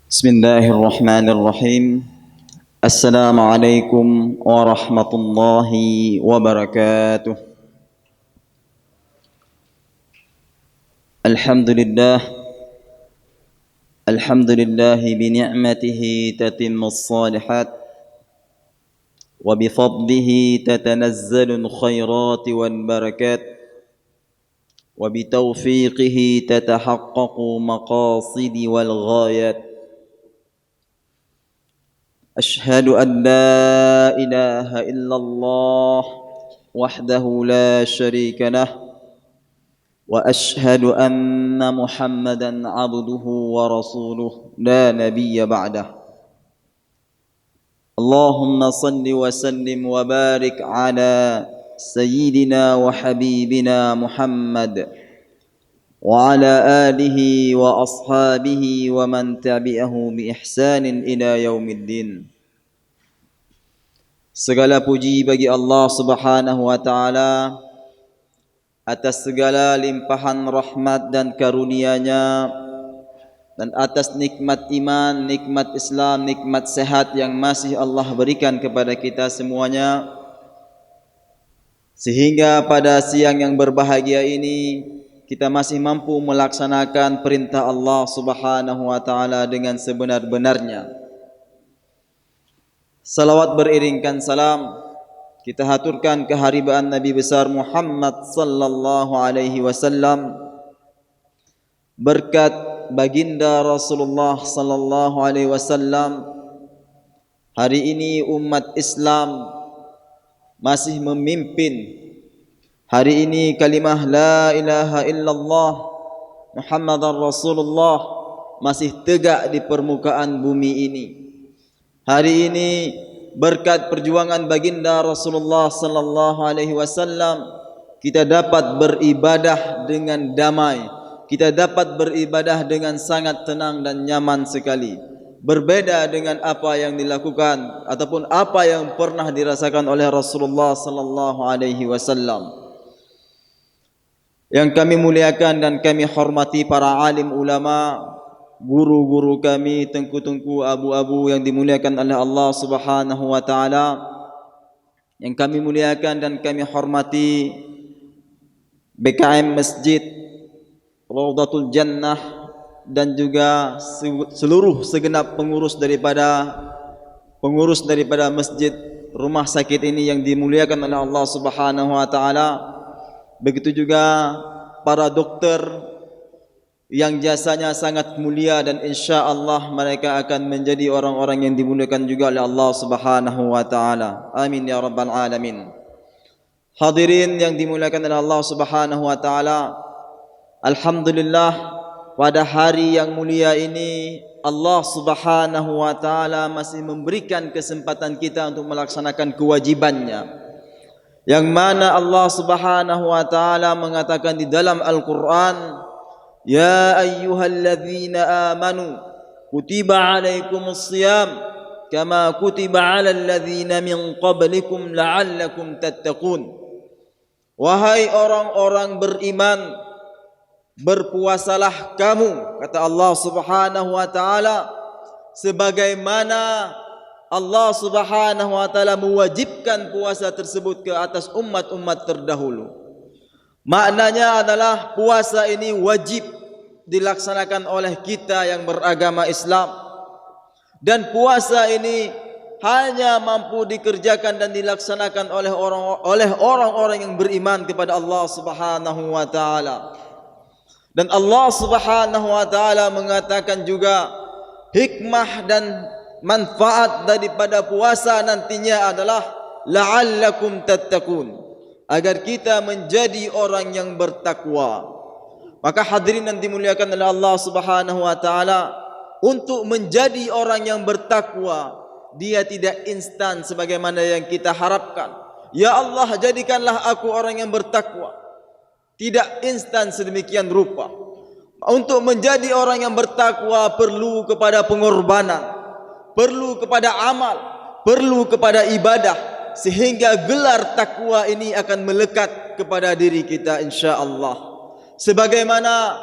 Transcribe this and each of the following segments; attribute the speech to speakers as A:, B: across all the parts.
A: بسم الله الرحمن الرحيم. السلام عليكم ورحمة الله وبركاته. الحمد لله بنعمته تتم الصالحات وبفضله تتنزل الخيرات والبركات وبتوفيقه تتحقق مقاصد والغايات. أشهد أن لا إله إلا الله وحده لا شريك له وأشهد أن محمدا عبده ورسوله لا نبي بعده. اللهم صل وسلم وبارك على سيدنا وحبيبنا محمد وعلى آله وأصحابه ومن تبعه بإحسان إلى يوم الدين. Segala puji bagi Allah Subhanahu wa taala atas segala limpahan rahmat dan karunia-Nya dan atas nikmat iman, nikmat Islam, nikmat sehat yang masih Allah berikan kepada kita semuanya, sehingga pada siang yang berbahagia ini kita masih mampu melaksanakan perintah Allah Subhanahu wa taala dengan sebenar-benarnya. Salawat beriringkan salam kita haturkan keharibaan Nabi besar Muhammad sallallahu alaihi wasallam, berkat baginda Rasulullah sallallahu alaihi wasallam. Hari ini umat Islam masih memimpin. Hari ini kalimah la ilaha illallah Muhammadar Rasulullah masih tegak di permukaan bumi ini. Hari ini berkat perjuangan baginda Rasulullah sallallahu alaihi wasallam kita dapat beribadah dengan damai. Kita dapat beribadah dengan sangat tenang dan nyaman sekali. Berbeda dengan apa yang dilakukan ataupun apa yang pernah dirasakan oleh Rasulullah sallallahu alaihi wasallam. Yang kami muliakan dan kami hormati para alim ulama, guru-guru kami, tengku-tengku, abu-abu yang dimuliakan oleh Allah Subhanahu wa taala. Yang kami muliakan dan kami hormati BKM Masjid Raudhatul Jannah dan juga seluruh segenap pengurus daripada masjid rumah sakit ini yang dimuliakan oleh Allah Subhanahu wa taala. Begitu juga para dokter yang jasanya sangat mulia dan insya-Allah mereka akan menjadi orang-orang yang dimuliakan juga oleh Allah Subhanahu wa taala. Amin ya rabbal alamin. Hadirin yang dimuliakan oleh Allah Subhanahu wa taala, alhamdulillah pada hari yang mulia ini Allah Subhanahu wa taala masih memberikan kesempatan kita untuk melaksanakan kewajibannya, yang mana Allah Subhanahu wa taala mengatakan di dalam Al-Qur'an, ya ayyuhalladzina amanu kutiba alaikumus shiyam kama kutiba alal ladzina min qablikum la'allakum tattaqun. Wahai orang-orang beriman, berpuasalah kamu, kata Allah Subhanahu wa taala, sebagaimana Allah Subhanahu wa taala mewajibkan puasa tersebut ke atas umat-umat terdahulu. Maknanya adalah puasa ini wajib dilaksanakan oleh kita yang beragama Islam, dan puasa ini hanya mampu dikerjakan dan dilaksanakan oleh orang-orang yang beriman kepada Allah Subhanahu wa taala. Dan Allah Subhanahu wa taala mengatakan juga hikmah dan manfaat daripada puasa nantinya adalah la'allakum tattaqun, agar kita menjadi orang yang bertakwa. Maka hadirin yang dimuliakan oleh Allah Subhanahu wa taala, untuk menjadi orang yang bertakwa dia tidak instan sebagaimana yang kita harapkan. Ya Allah, jadikanlah aku orang yang bertakwa. Tidak instan sedemikian rupa. Untuk menjadi orang yang bertakwa perlu kepada pengorbanan, perlu kepada amal, perlu kepada ibadah, sehingga gelar takwa ini akan melekat kepada diri kita insya-Allah. Sebagaimana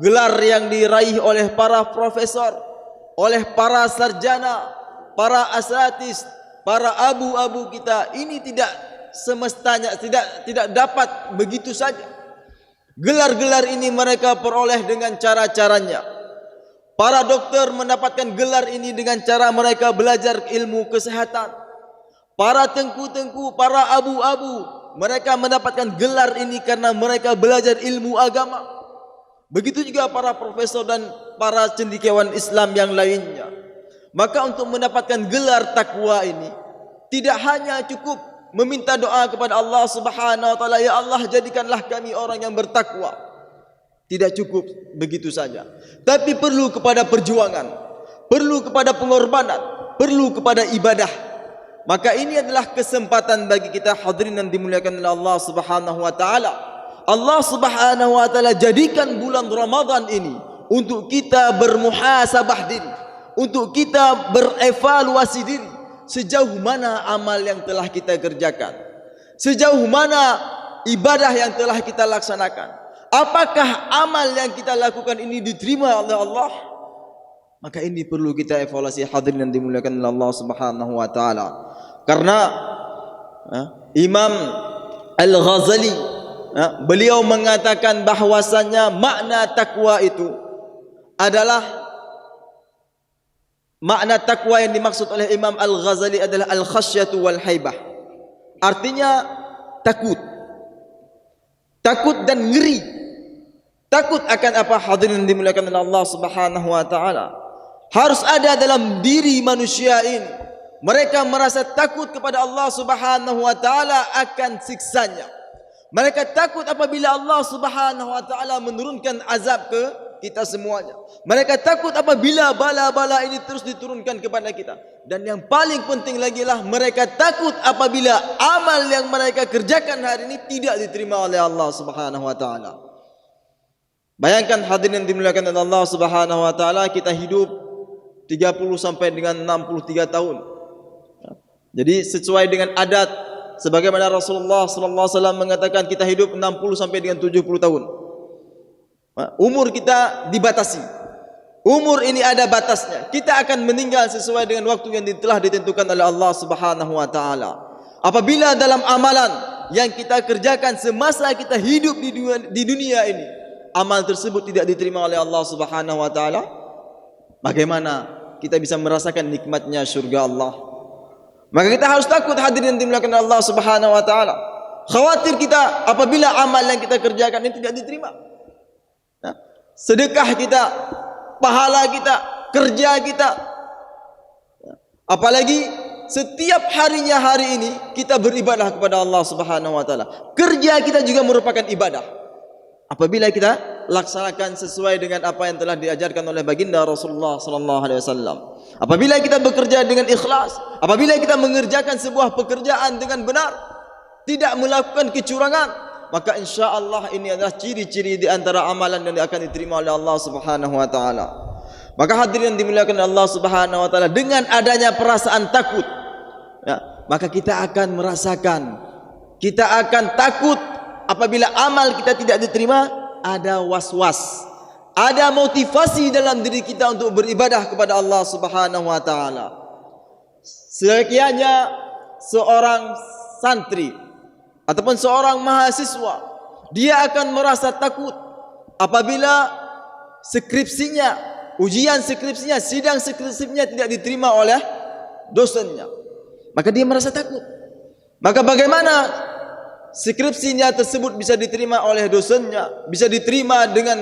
A: gelar yang diraih oleh para profesor, oleh para sarjana, para asatis, para abu-abu kita, ini tidak semestanya, tidak dapat begitu saja. Gelar-gelar ini mereka peroleh dengan cara-caranya. Para dokter mendapatkan gelar ini dengan cara mereka belajar ilmu kesehatan. Para tengku-tengku, para abu-abu, mereka mendapatkan gelar ini karena mereka belajar ilmu agama. Begitu juga para profesor dan para cendekiawan Islam yang lainnya. Maka untuk mendapatkan gelar takwa ini, tidak hanya cukup meminta doa kepada Allah Subhanahu wa taala, ya Allah jadikanlah kami orang yang bertakwa. Tidak cukup begitu saja, tapi perlu kepada perjuangan, perlu kepada pengorbanan, perlu kepada ibadah. Maka ini adalah kesempatan bagi kita hadirin yang dimuliakan oleh Allah Subhanahu wa taala. Allah Subhanahu wa taala jadikan bulan Ramadan ini untuk kita bermuhasabah diri, untuk kita berevaluasi diri, sejauh mana amal yang telah kita kerjakan, sejauh mana ibadah yang telah kita laksanakan. Apakah amal yang kita lakukan ini diterima oleh Allah? Maka ini perlu kita evaluasi hadirin yang dimuliakan oleh Allah Subhanahu wa taala. Karena Imam Al-Ghazali beliau mengatakan bahwasannya makna takwa itu adalah, makna takwa yang dimaksud oleh Imam Al-Ghazali adalah al-khasyatu wal haibah. Artinya takut, takut dan ngeri. Takut akan apa hadirin dimuliakan oleh Allah Subhanahu wa taala? Harus ada dalam diri manusia ini. Mereka merasa takut kepada Allah Subhanahu wa taala akan siksanya. Mereka takut apabila Allah Subhanahu wa taala menurunkan azab ke kita semuanya. Mereka takut apabila bala-bala ini terus diturunkan kepada kita. Dan yang paling penting lagi lah, mereka takut apabila amal yang mereka kerjakan hari ini tidak diterima oleh Allah Subhanahu wa taala. Bayangkan hadirin yang dimuliakan oleh Allah Subhanahu wa taala, kita hidup 30 sampai dengan 63 tahun. Jadi sesuai dengan adat, sebagaimana Rasulullah sallallahu alaihi wasallam mengatakan kita hidup 60 sampai dengan 70 tahun. Umur kita dibatasi. Umur ini ada batasnya. Kita akan meninggal sesuai dengan waktu yang telah ditentukan oleh Allah Subhanahu wa taala. Apabila dalam amalan yang kita kerjakan semasa kita hidup di dunia ini, amal tersebut tidak diterima oleh Allah Subhanahu wa taala, bagaimana kita bisa merasakan nikmatnya surga Allah? Maka kita harus takut hadirin dimuliakan Allah Subhanahu wa taala. Khawatir kita apabila amal yang kita kerjakan ini tidak diterima. Sedekah kita, pahala kita, kerja kita. Apalagi setiap harinya hari ini kita beribadah kepada Allah Subhanahu wa taala. Kerja kita juga merupakan ibadah. Apabila kita laksanakan sesuai dengan apa yang telah diajarkan oleh baginda Rasulullah sallallahu alaihi wasallam. Apabila kita bekerja dengan ikhlas, apabila kita mengerjakan sebuah pekerjaan dengan benar, tidak melakukan kecurangan, maka insya-Allah ini adalah ciri-ciri di antara amalan yang akan diterima oleh Allah Subhanahu wa taala. Maka hadirin dimuliakan Allah Subhanahu wa taala, dengan adanya perasaan takut, maka kita akan merasakan, kita akan takut apabila amal kita tidak diterima, ada was-was, ada motivasi dalam diri kita untuk beribadah kepada Allah Subhanahu wa taala. Sekiranya seorang santri ataupun seorang mahasiswa, dia akan merasa takut apabila skripsinya, ujian skripsinya, sidang skripsinya tidak diterima oleh dosennya. Maka dia merasa takut. Maka bagaimana skripsinya tersebut bisa diterima oleh dosennya, bisa diterima dengan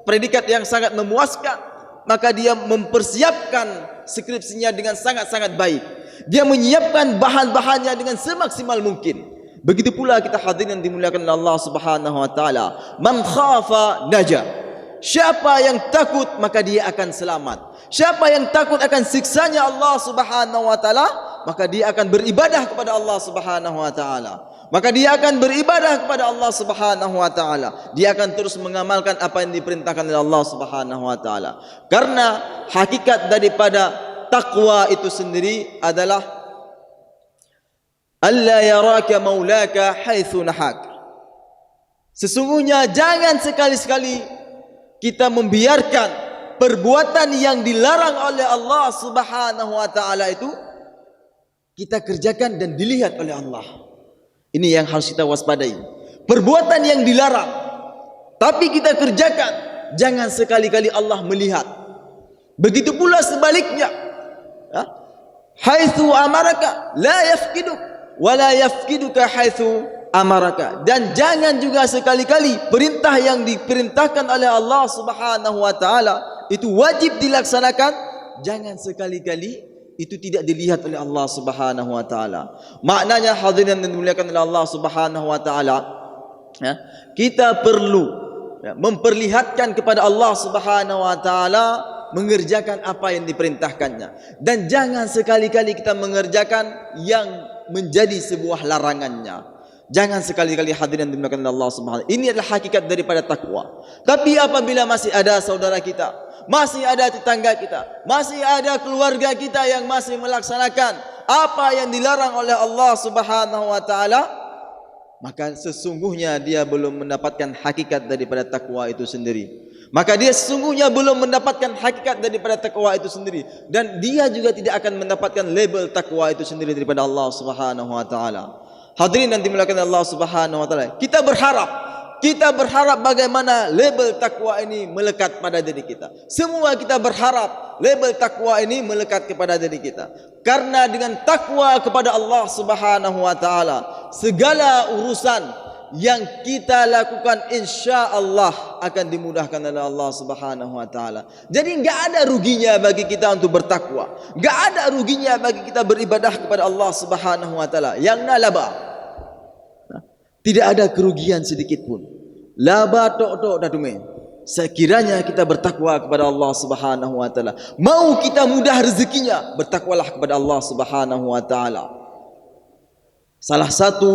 A: predikat yang sangat memuaskan? Maka dia mempersiapkan skripsinya dengan sangat-sangat baik. Dia menyiapkan bahan-bahannya dengan semaksimal mungkin. Begitu pula kita hadirin yang dimuliakan Allah Subhanahu wa taala. Man khafa naja. Siapa yang takut maka dia akan selamat. Siapa yang takut akan siksanya Allah Subhanahu wa taala, maka dia akan beribadah kepada Allah Subhanahu wa taala. Maka dia akan beribadah kepada Allah Subhanahu wa taala. Dia akan terus mengamalkan apa yang diperintahkan oleh Allah Subhanahu wa taala. Karena hakikat daripada takwa itu sendiri adalah alla yaraka maulaka haitsu nahak. Sesungguhnya jangan sekali-sekali kita membiarkan perbuatan yang dilarang oleh Allah Subhanahu wa taala itu kita kerjakan dan dilihat oleh Allah. Ini yang harus kita waspadai. Perbuatan yang dilarang tapi kita kerjakan, jangan sekali-kali Allah melihat. Begitu pula sebaliknya. Haitsu amaraka la yafkiduk wa la yafkiduka haitsu amaraka. Dan jangan juga sekali-kali perintah yang diperintahkan oleh Allah Subhanahu wa taala itu wajib dilaksanakan, jangan sekali-kali itu tidak dilihat oleh Allah Subhanahu wa taala. Maknanya hadirin yang dimuliakan oleh Allah Subhanahu wa taala, kita perlu memperlihatkan kepada Allah Subhanahu wa taala mengerjakan apa yang diperintahkannya, dan jangan sekali-kali kita mengerjakan yang menjadi sebuah larangannya. Jangan sekali-kali hadirin dimuliakan oleh Allah Subhanahu wa taala. Ini adalah hakikat daripada takwa. Tapi apabila masih ada saudara kita, masih ada tetangga kita, masih ada keluarga kita yang masih melaksanakan apa yang dilarang oleh Allah Subhanahu wa taala, maka sesungguhnya dia belum mendapatkan hakikat daripada takwa itu sendiri. Maka dia sesungguhnya belum mendapatkan hakikat daripada takwa itu sendiri, dan dia juga tidak akan mendapatkan label takwa itu sendiri daripada Allah Subhanahu wa taala. Hadirin yang dimuliakan Allah Subhanahu wa taala, kita berharap bagaimana label takwa ini melekat pada diri kita. Semua kita berharap label takwa ini melekat kepada diri kita. Karena dengan takwa kepada Allah Subhanahu wa taala, segala urusan yang kita lakukan insya-Allah akan dimudahkan oleh Allah Subhanahu wa taala. Jadi enggak ada ruginya bagi kita untuk bertakwa. Enggak ada ruginya bagi kita beribadah kepada Allah Subhanahu wa taala. Yang nalaba, tidak ada kerugian sedikit pun. Laba tok-tok datume. Sekiranya kita bertakwa kepada Allah Subhanahu wa taala, mau kita mudah rezekinya, bertakwalah kepada Allah Subhanahu wa taala. Salah satu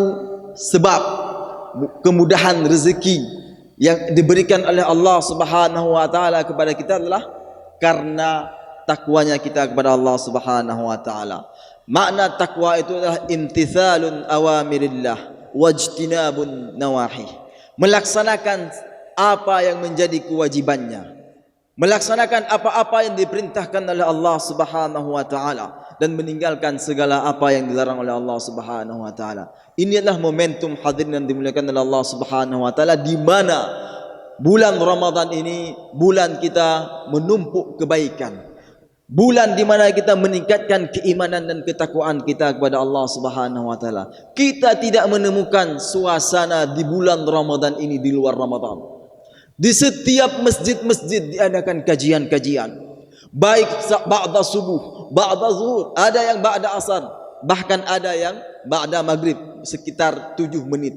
A: sebab kemudahan rezeki yang diberikan oleh Allah Subhanahu wa taala kepada kita adalah karena takwanya kita kepada Allah Subhanahu wa taala. Makna takwa itu adalah imtithalun awamirillah wajtinabun nawahi. Melaksanakan apa yang menjadi kewajibannya, melaksanakan apa-apa yang diperintahkan oleh Allah Subhanahu wa taala, dan meninggalkan segala apa yang dilarang oleh Allah Subhanahu wa taala. Ini adalah momentum hadirin yang dimuliakan oleh Allah Subhanahu wa taala, di mana bulan Ramadan ini bulan kita menumpuk kebaikan. Bulan di mana kita meningkatkan keimanan dan ketakwaan kita kepada Allah Subhanahu wa taala. Kita tidak menemukan suasana di bulan Ramadan ini di luar Ramadan. Di setiap masjid-masjid diadakan kajian-kajian. Baik ba'da subuh, ba'da zuhur, ada yang ba'da asar, bahkan ada yang ba'da maghrib sekitar 7 menit.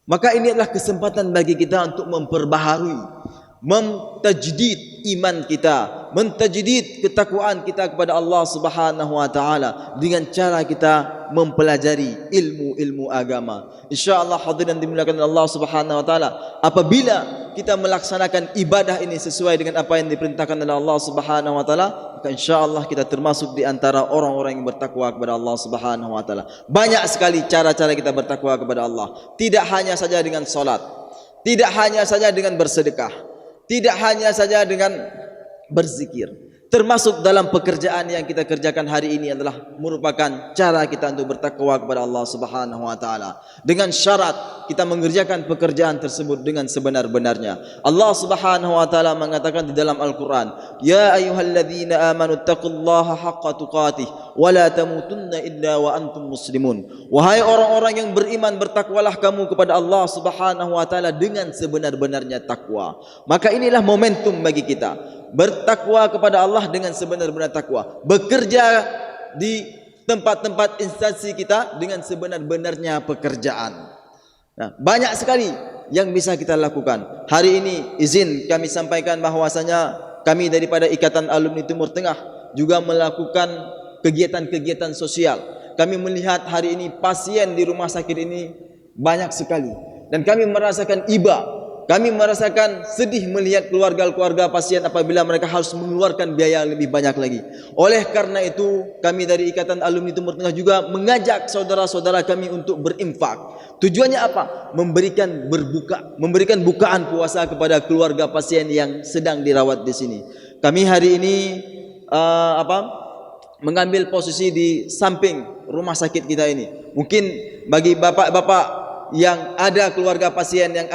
A: Maka ini adalah kesempatan bagi kita untuk memperbaharui, mentajdid iman kita, mentajdid ketakwaan kita kepada Allah Subhanahu wa taala dengan cara kita mempelajari ilmu-ilmu agama. Insyaallah hadirin dimuliakan Allah Subhanahu wa taala, apabila kita melaksanakan ibadah ini sesuai dengan apa yang diperintahkan oleh Allah Subhanahu wa taala, maka insyaallah kita termasuk di antara orang-orang yang bertakwa kepada Allah Subhanahu wa taala. Banyak sekali cara-cara kita bertakwa kepada Allah. Tidak hanya saja dengan salat, tidak hanya saja dengan bersedekah, tidak hanya saja dengan berzikir. Termasuk dalam pekerjaan yang kita kerjakan hari ini adalah merupakan cara kita untuk bertakwa kepada Allah Subhanahu wa taala. Dengan syarat kita mengerjakan pekerjaan tersebut dengan sebenar-benarnya. Allah Subhanahu wa taala mengatakan di dalam Al-Qur'an, "Ya ayyuhalladzina amanu taqullaha haqqa tuqatih wa la tamutunna illa wa antum muslimun." Wahai orang-orang yang beriman, bertakwalah kamu kepada Allah Subhanahu wa taala dengan sebenar-benarnya takwa. Maka inilah momentum bagi kita bertakwa kepada Allah dengan sebenar-benar takwa. Bekerja di tempat-tempat instansi kita dengan sebenar-benarnya pekerjaan. Nah, banyak sekali yang bisa kita lakukan. Hari ini izin kami sampaikan bahwasanya kami daripada Ikatan Alumni Timur Tengah juga melakukan kegiatan-kegiatan sosial. Kami melihat hari ini pasien di rumah sakit ini banyak sekali, dan kami merasakan iba kami merasakan sedih melihat keluarga-keluarga pasien apabila mereka harus mengeluarkan biaya yang lebih banyak lagi. Oleh karena itu, kami dari Ikatan Alumni Timur Tengah juga mengajak saudara-saudara kami untuk berinfak. Tujuannya apa? Memberikan bukaan puasa kepada keluarga pasien yang sedang dirawat di sini. Kami hari ini mengambil posisi di samping rumah sakit kita ini. Mungkin bagi bapak-bapak yang ada keluarga pasien yang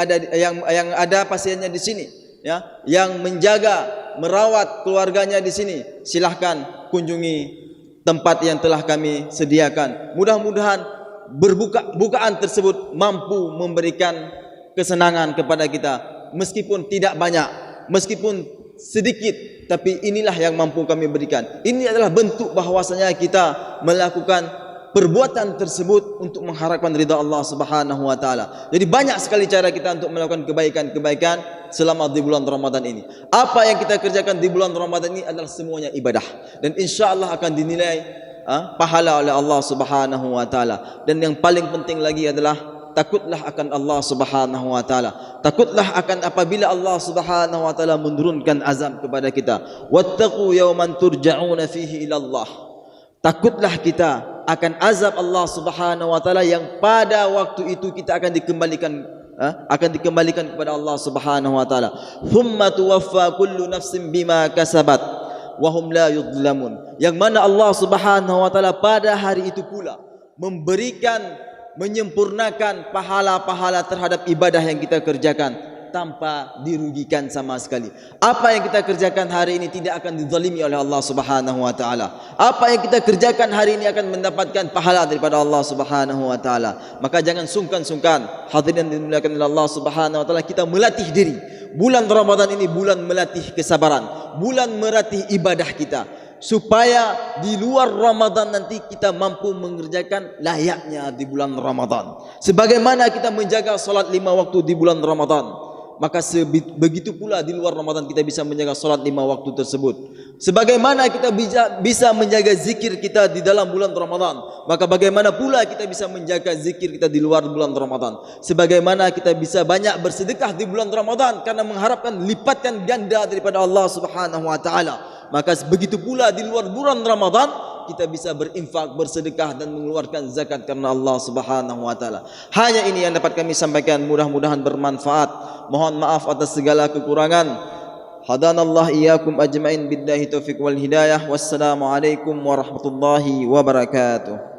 A: ada pasiennya di sini, ya, yang menjaga merawat keluarganya di sini, silahkan kunjungi tempat yang telah kami sediakan. Mudah-mudahan bukaan tersebut mampu memberikan kesenangan kepada kita, meskipun tidak banyak, meskipun sedikit, tapi inilah yang mampu kami berikan. Ini adalah bentuk bahwasanya kita melakukan perbuatan tersebut untuk mengharapkan ridha Allah Subhanahu wa taala. Jadi banyak sekali cara kita untuk melakukan kebaikan-kebaikan selama di bulan Ramadan ini. Apa yang kita kerjakan di bulan Ramadan ini adalah semuanya ibadah, dan insyaallah akan dinilai pahala oleh Allah Subhanahu wa taala. Dan yang paling penting lagi adalah takutlah akan Allah Subhanahu wa taala. Takutlah akan apabila Allah Subhanahu wa taala menurunkan azab kepada kita. Wattaqu yawman turja'una fihi ila Allah. Takutlah kita akan azab Allah Subhanahu wa taala yang pada waktu itu kita akan dikembalikan kepada Allah Subhanahu wa taala. Thumma tuwaffa kullu nafsin bima kasabat wa hum la yudhlamun. Yang mana Allah Subhanahu wa taala pada hari itu pula menyempurnakan pahala-pahala terhadap ibadah yang kita kerjakan tanpa dirugikan sama sekali. Apa yang kita kerjakan hari ini tidak akan dizalimi oleh Allah Subhanahu wa taala. Apa yang kita kerjakan hari ini akan mendapatkan pahala daripada Allah Subhanahu wa taala. Maka jangan sungkan-sungkan, hadirin yang dimuliakan oleh Allah Subhanahu wa taala, kita melatih diri. Bulan Ramadan ini bulan melatih kesabaran, bulan melatih ibadah kita, supaya di luar Ramadan nanti kita mampu mengerjakan layaknya di bulan Ramadan. Sebagaimana kita menjaga salat 5 waktu di bulan Ramadan, maka begitu pula di luar Ramadan kita bisa menjaga salat 5 waktu tersebut. Sebagaimana kita bisa menjaga zikir kita di dalam bulan Ramadan, maka bagaimana pula kita bisa menjaga zikir kita di luar bulan Ramadan. Sebagaimana kita bisa banyak bersedekah di bulan Ramadan karena mengharapkan lipatan ganda daripada Allah Subhanahu wa taala, maka begitu pula di luar bulan Ramadan kita bisa berinfak, bersedekah dan mengeluarkan zakat karena Allah Subhanahu wa taala. Hanya ini yang dapat kami sampaikan, mudah-mudahan bermanfaat. Mohon maaf atas segala kekurangan. Hadanallah iyyakum ajmain billahi taufiq wal hidayah. Wassalamualaikum warahmatullahi wabarakatuh.